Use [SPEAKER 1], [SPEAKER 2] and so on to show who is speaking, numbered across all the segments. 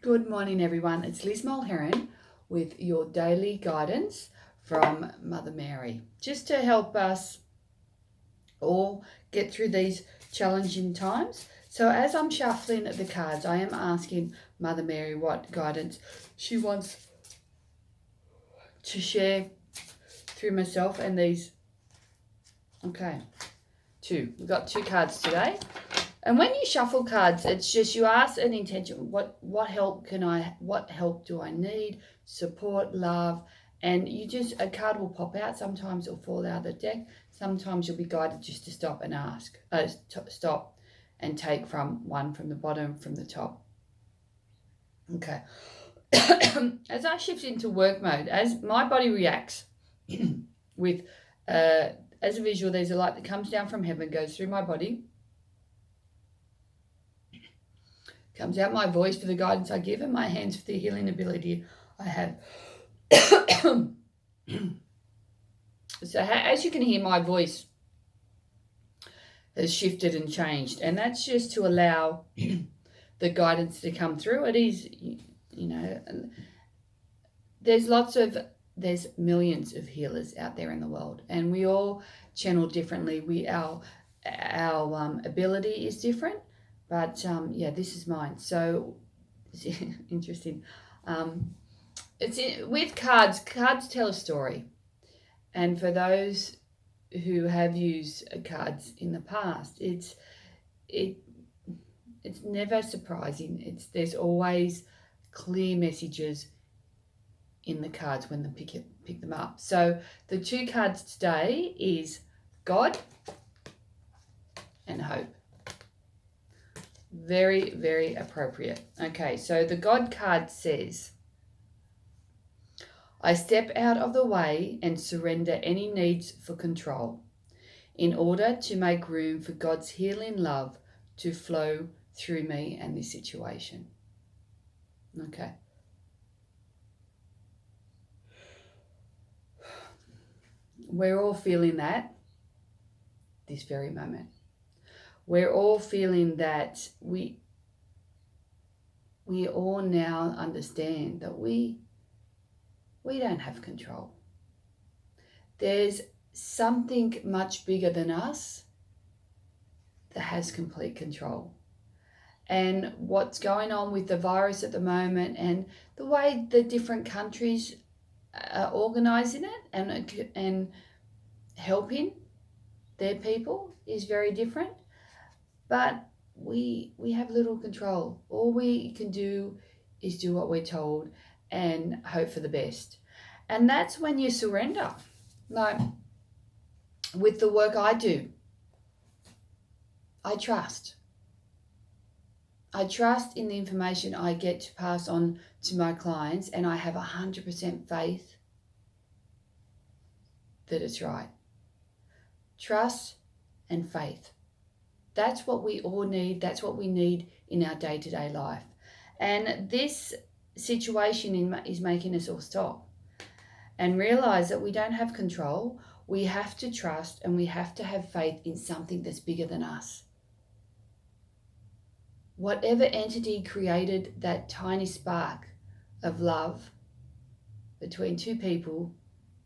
[SPEAKER 1] Good morning, everyone. It's Liz Mulheron with your daily guidance from Mother Mary, just to help us all get through these challenging times. So as I'm shuffling the cards, I am asking Mother Mary what guidance she wants to share through myself and these. Okay, we've got 2 cards today. And when you shuffle cards, it's just you ask an intention. What help do I need? Support, love, and a card will pop out. Sometimes it'll fall out of the deck. Sometimes you'll be guided just to stop and ask. Stop and take from the bottom, from the top. Okay. As I shift into work mode, as my body reacts with, as a visual, there's a light that comes down from heaven, goes through my body, comes out my voice for the guidance I give, and my hands for the healing ability I have. So as you can hear, my voice has shifted and changed, and that's just to allow the guidance to come through. It is, there's millions of healers out there in the world, and we all channel differently. Our ability is different. But this is mine. So it's interesting. With cards. Cards tell a story, and for those who have used cards in the past, it's never surprising. There's always clear messages in the cards when they pick them up. So the 2 cards today is God and hope. Very, very appropriate. Okay, so the God card says, I step out of the way and surrender any needs for control in order to make room for God's healing love to flow through me and this situation. Okay. We're all feeling that this very moment. We're all feeling that we all now understand that we don't have control. There's something much bigger than us that has complete control. And what's going on with the virus at the moment, and the way the different countries are organising it and helping their people is very different. But we have little control. All we can do is do what we're told and hope for the best. And that's when you surrender. Like with the work I do, I trust. I trust in the information I get to pass on to my clients, and I have 100% faith that it's right. Trust and faith. That's what we all need. That's what we need in our day-to-day life. And this situation is making us all stop and realize that we don't have control. We have to trust, and we have to have faith in something that's bigger than us. Whatever entity created that tiny spark of love between 2 people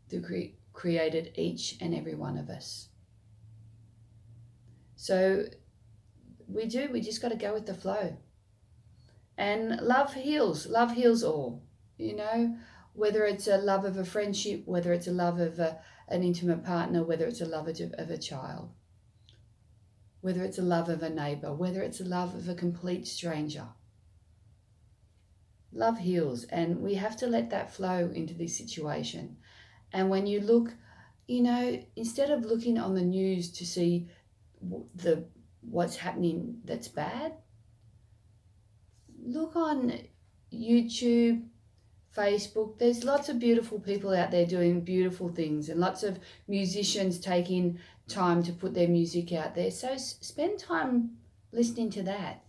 [SPEAKER 1] that created each and every one of us. So we just got to go with the flow. And love heals all, whether it's a love of a friendship, whether it's a love of an intimate partner, whether it's a love of a child, whether it's a love of a neighbor, whether it's a love of a complete stranger. Love heals, and we have to let that flow into this situation. And when you look, instead of looking on the news to see what's happening that's bad, look on YouTube, Facebook. There's lots of beautiful people out there doing beautiful things, and lots of musicians taking time to put their music out there. So spend time listening to that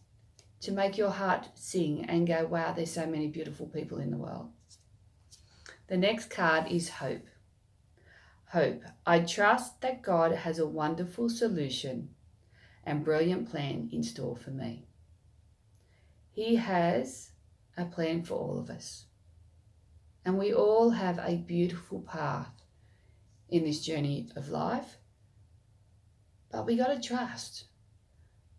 [SPEAKER 1] to make your heart sing and go, wow, there's so many beautiful people in the world. The next card is hope. Hope. I trust that God has a wonderful solution and brilliant plan in store for me. He has a plan for all of us. And we all have a beautiful path in this journey of life. But we got to trust.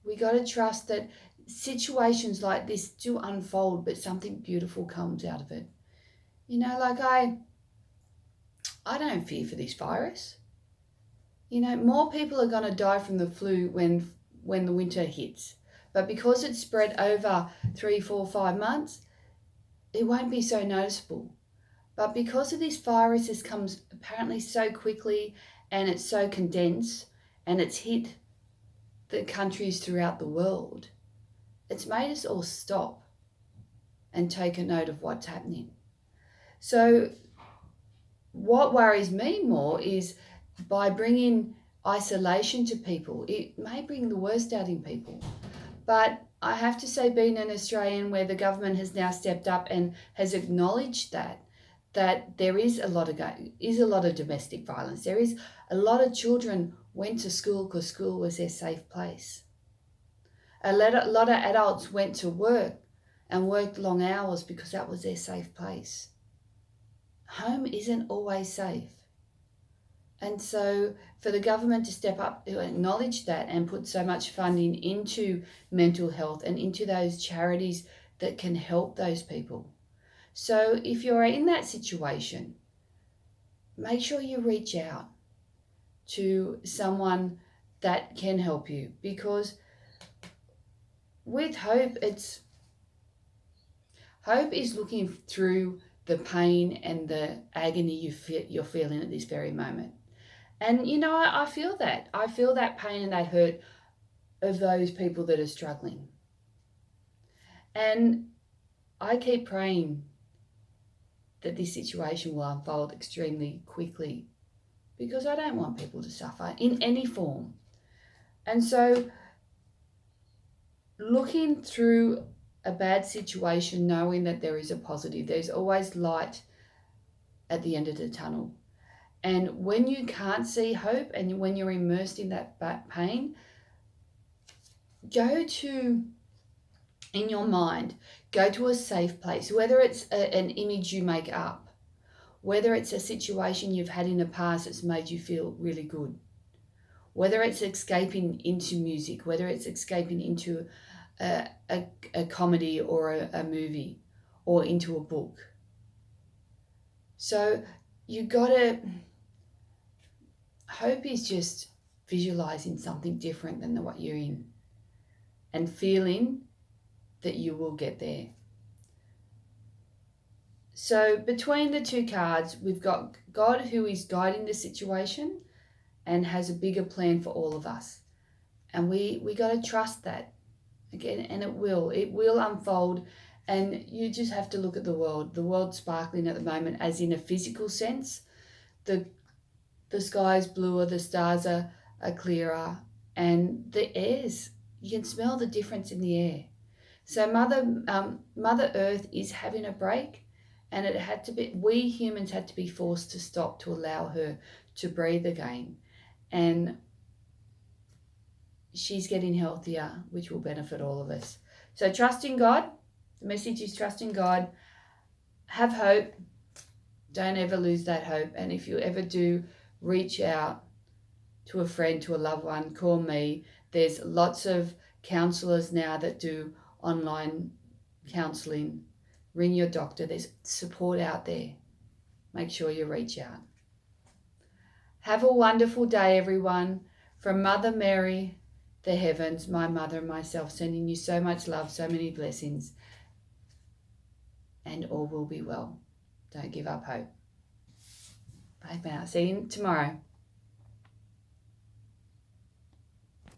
[SPEAKER 1] We got to trust that situations like this do unfold, but something beautiful comes out of it. You know, like I don't fear for this virus. You know, more people are going to die from the flu when the winter hits. But because it's spread over 3, 4, 5 months, it won't be so noticeable. But because of this virus, this comes apparently so quickly and it's so condensed and it's hit the countries throughout the world, it's made us all stop and take a note of what's happening. So what worries me more is by bringing isolation to people, it may bring the worst out in people. But I have to say, being an Australian where the government has now stepped up and has acknowledged that there is a lot of domestic violence. There is a lot of children went to school because school was their safe place. A lot of adults went to work and worked long hours because that was their safe place. Home isn't always safe. And so for the government to step up to acknowledge that and put so much funding into mental health and into those charities that can help those people. So if you're in that situation, make sure you reach out to someone that can help you, because with hope, hope is looking through the pain and the agony you're feeling at this very moment. And, you know, I feel that. I feel that pain and that hurt of those people that are struggling. And I keep praying that this situation will unfold extremely quickly, because I don't want people to suffer in any form. And so looking through a bad situation, knowing that there is a positive, there's always light at the end of the tunnel. And when you can't see hope and when you're immersed in that pain, in your mind, go to a safe place, whether it's an image you make up, whether it's a situation you've had in the past that's made you feel really good, whether it's escaping into music, whether it's escaping into a comedy or a movie or into a book. So hope is just visualizing something different than what you're in and feeling that you will get there. So between the two cards, we've got God who is guiding the situation and has a bigger plan for all of us. And we got to trust that again, and it will unfold. And you just have to look at the world's sparkling at the moment, as in a physical sense. The sky's bluer, the stars are clearer, and the airs, you can smell the difference in the air. So Mother Earth is having a break, and we humans had to be forced to stop to allow her to breathe again. And she's getting healthier, which will benefit all of us. So trust in God. The message is trust in God. Have hope. Don't ever lose that hope. And if you ever do, reach out to a friend, to a loved one, call me. There's lots of counsellors now that do online counselling. Ring your doctor. There's support out there. Make sure you reach out. Have a wonderful day, everyone. From Mother Mary, the heavens, my mother and myself, sending you so much love, so many blessings. And all will be well. Don't give up hope. Bye now. See you tomorrow.